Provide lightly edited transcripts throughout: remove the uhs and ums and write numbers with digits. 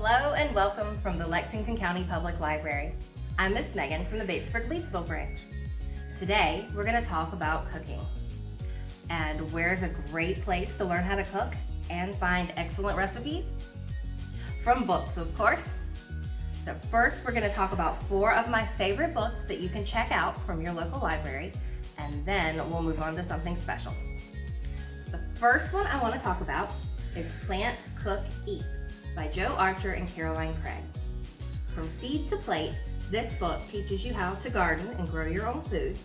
Hello and welcome from the Lexington County Public Library. I'm Miss Megan from the Batesburg-Leesville branch. Today we're going to talk about cooking and where's a great place to learn how to cook and find excellent recipes? From books, of course. So first we're going to talk about 4 of my favorite books that you can check out from your local library, and then we'll move on to something special. The first one I want to talk about is Plant, Cook, Eat by Joe Archer and Caroline Craig. From seed to plate, this book teaches you how to garden and grow your own food,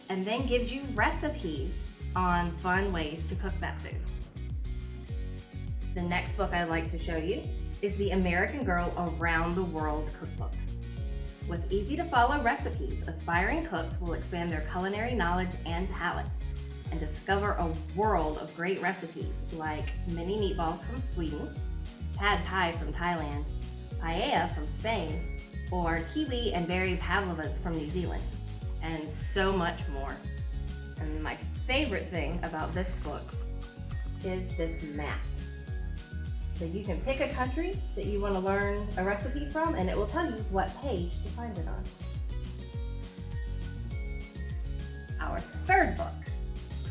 and then gives you recipes on fun ways to cook that food. The next book I'd like to show you is the American Girl Around the World Cookbook. With easy-to-follow recipes, aspiring cooks will expand their culinary knowledge and palate and discover a world of great recipes like mini meatballs from Sweden, pad thai from Thailand, paella from Spain, or kiwi and berry pavlovas from New Zealand, and so much more. And my favorite thing about this book is this map. So you can pick a country that you want to learn a recipe from, and it will tell you what page to find it on. Our third book,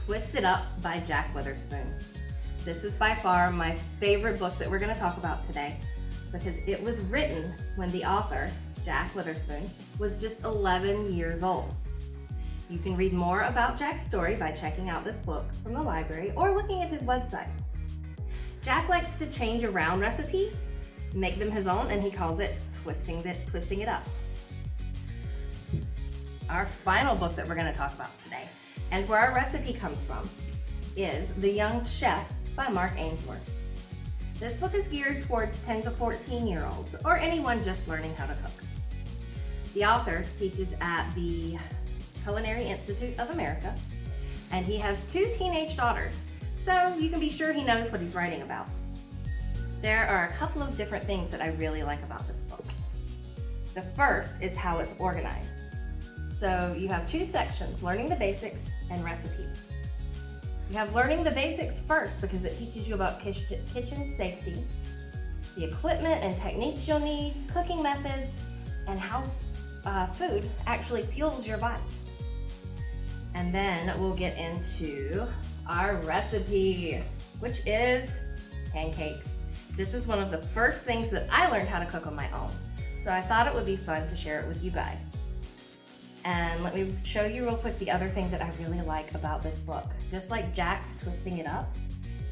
Twisted Up by Jack Witherspoon. This is by far my favorite book that we're going to talk about today because it was written when the author, Jack Witherspoon, was just 11 years old. You can read more about Jack's story by checking out this book from the library or looking at his website. Jack likes to change around recipes, make them his own, and he calls it twisting it up. Our final book that we're going to talk about today, and where our recipe comes from, is The Young Chef by Mark Ainsworth. This book is geared towards 10 to 14-year-olds or anyone just learning how to cook. The author teaches at the Culinary Institute of America, and he has 2 teenage daughters, so you can be sure he knows what he's writing about. There are a couple of different things that I really like about this book. The first is how it's organized. So you have 2 sections, learning the basics and recipes. You have learning the basics first because it teaches you about kitchen safety, the equipment and techniques you'll need, cooking methods, and how food actually fuels your body. And then we'll get into our recipe, which is pancakes. This is one of the first things that I learned how to cook on my own, so I thought it would be fun to share it with you guys. And let me show you real quick the other thing that I really like about this book. Just like Jack's Twisting It Up,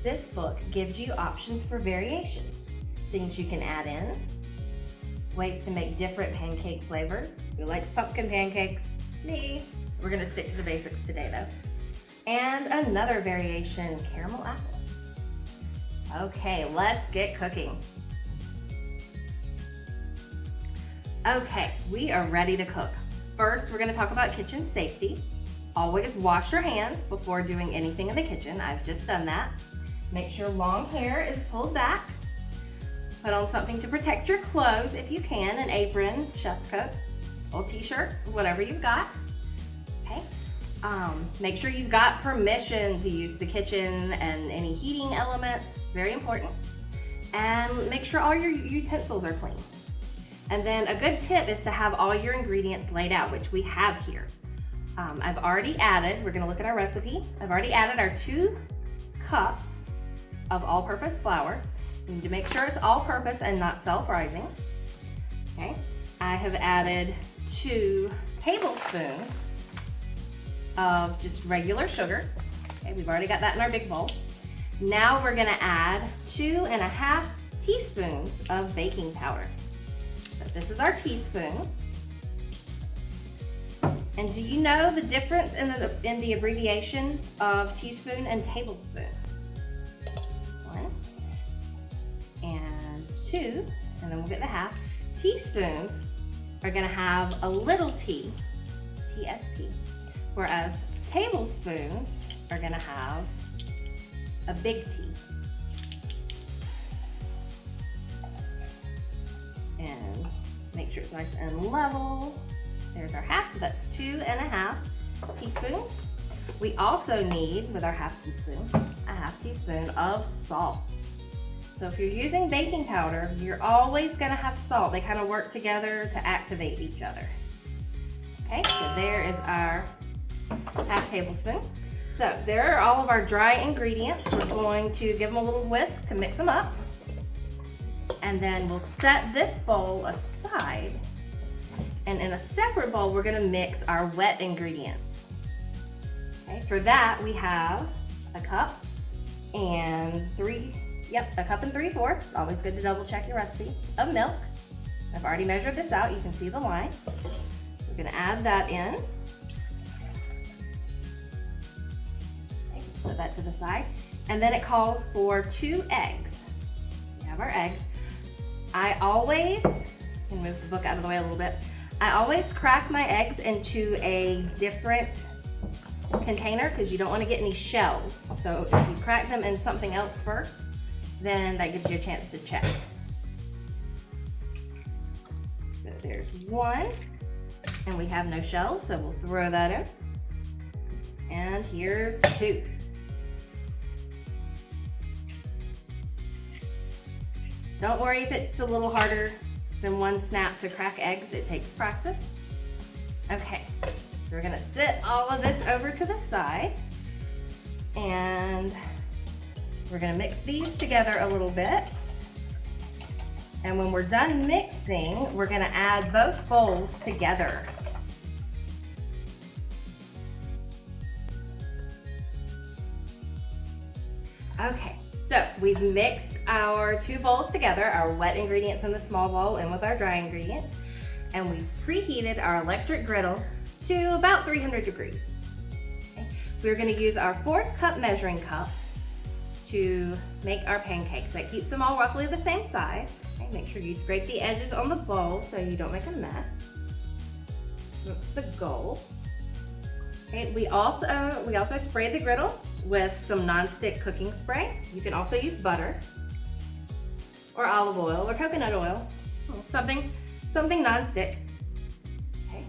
this book gives you options for variations, things you can add in, ways to make different pancake flavors. Who likes pumpkin pancakes? Me. We're gonna stick to the basics today though. And another variation, caramel apple. Okay, let's get cooking. Okay, we are ready to cook. First, we're going to talk about kitchen safety. Always wash your hands before doing anything in the kitchen. I've just done that. Make sure long hair is pulled back. Put on something to protect your clothes if you can, an apron, chef's coat, old t-shirt, whatever you've got. Okay. Make sure you've got permission to use the kitchen and any heating elements, very important. And make sure all your utensils are clean. And then a good tip is to have all your ingredients laid out, which we have here. I've already added, we're gonna look at our recipe. I've already added our 2 cups of all-purpose flour. You need to make sure it's all-purpose and not self-rising. Okay. I have added 2 tablespoons of just regular sugar. Okay, we've already got that in our big bowl. Now we're gonna add 2.5 teaspoons of baking powder. So this is our teaspoon. And do you know the difference in the abbreviation of teaspoon and tablespoon? 1 and 2, and then we'll get the half. Teaspoons are gonna have a little t, TSP, whereas tablespoons are gonna have a big T. And make sure it's nice and level. There's our half, so that's 2.5 teaspoons. We also need, with our half teaspoon, a half teaspoon of salt. So if you're using baking powder, you're always gonna have salt. They kind of work together to activate each other. Okay, so there is our half tablespoon. So there are all of our dry ingredients. We're going to give them a little whisk to mix them up. And then we'll set this bowl aside. And in a separate bowl, we're gonna mix our wet ingredients. Okay, for that, we have a cup and a cup and 3/4. Always good to double check your recipe of milk. I've already measured this out. You can see the line. We're gonna add that in. Okay, put that to the side. And then it calls for 2 eggs. We have our eggs. I always, can move the book out of the way a little bit. I always crack my eggs into a different container because you don't want to get any shells. So if you crack them in something else first, then that gives you a chance to check. So there's 1, and we have no shells, so we'll throw that in. And here's 2. Don't worry if it's a little harder than 1 snap to crack eggs. It takes practice. Okay, so we're gonna sit all of this over to the side, and we're gonna mix these together a little bit. And when we're done mixing, we're gonna add both bowls together. Okay, so we've mixed our 2 bowls together, our wet ingredients in the small bowl and with our dry ingredients. And we've preheated our electric griddle to about 300 degrees. Okay. We're gonna use our 4th cup measuring cup to make our pancakes. That keeps them all roughly the same size. Okay. Make sure you scrape the edges on the bowl so you don't make a mess. That's the goal. Okay. We also spray the griddle with some non-stick cooking spray. You can also use butter or olive oil or coconut oil, something non-stick. Okay.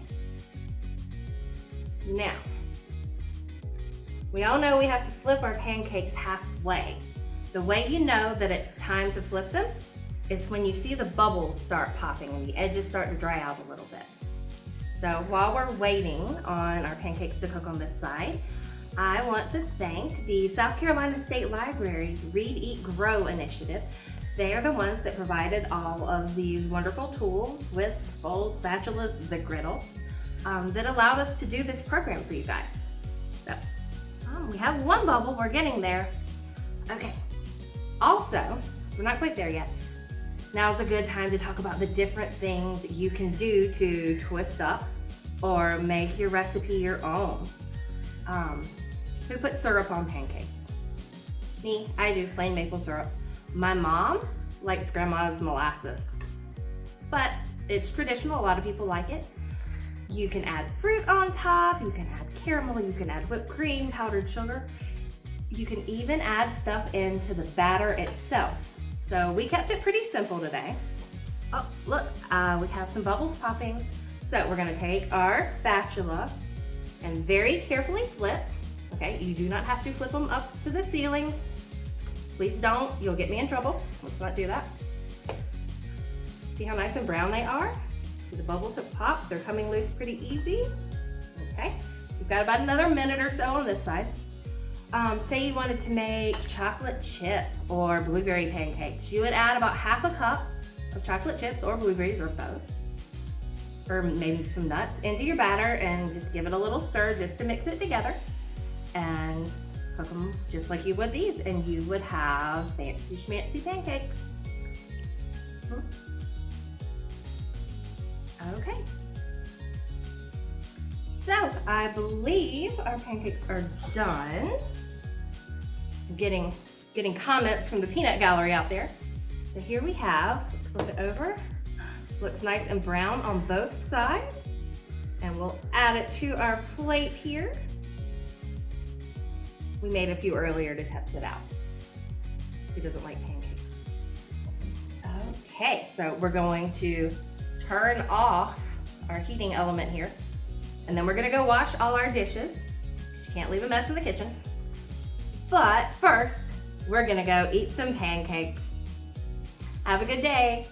Now, we all know we have to flip our pancakes halfway. The way you know that it's time to flip them is when you see the bubbles start popping and the edges start to dry out a little bit. So while we're waiting on our pancakes to cook on this side, I want to thank the South Carolina State Library's Read, Eat, Grow initiative. They are the ones that provided all of these wonderful tools, whisks, bowls, spatulas, the griddle, that allowed us to do this program for you guys. So, we have 1 bubble, we're getting there. Okay, also, we're not quite there yet. Now's a good time to talk about the different things you can do to twist up or make your recipe your own. Who puts syrup on pancakes? Me, I do plain maple syrup. My mom likes grandma's molasses, but it's traditional, a lot of people like it. You can add fruit on top, you can add caramel, you can add whipped cream, powdered sugar. You can even add stuff into the batter itself. So we kept it pretty simple today. Oh, look, we have some bubbles popping. So we're gonna take our spatula and very carefully flip. Okay, you do not have to flip them up to the ceiling. Please don't, you'll get me in trouble. Let's not do that. See how nice and brown they are? See the bubbles have popped, they're coming loose pretty easy. Okay, you've got about another minute or so on this side. Say you wanted to make chocolate chip or blueberry pancakes. You would add about half a cup of chocolate chips or blueberries or both, or maybe some nuts into your batter and just give it a little stir just to mix it together and cook them just like you would these, and you would have fancy schmancy pancakes. Okay. So I believe our pancakes are done. I'm getting comments from the peanut gallery out there. So here we have, let's flip it over. Looks nice and brown on both sides. And we'll add it to our plate here. We made a few earlier to test it out. Who doesn't like pancakes? Okay, so we're going to turn off our heating element here. And then we're gonna go wash all our dishes. You can't leave a mess in the kitchen. But first, we're gonna go eat some pancakes. Have a good day.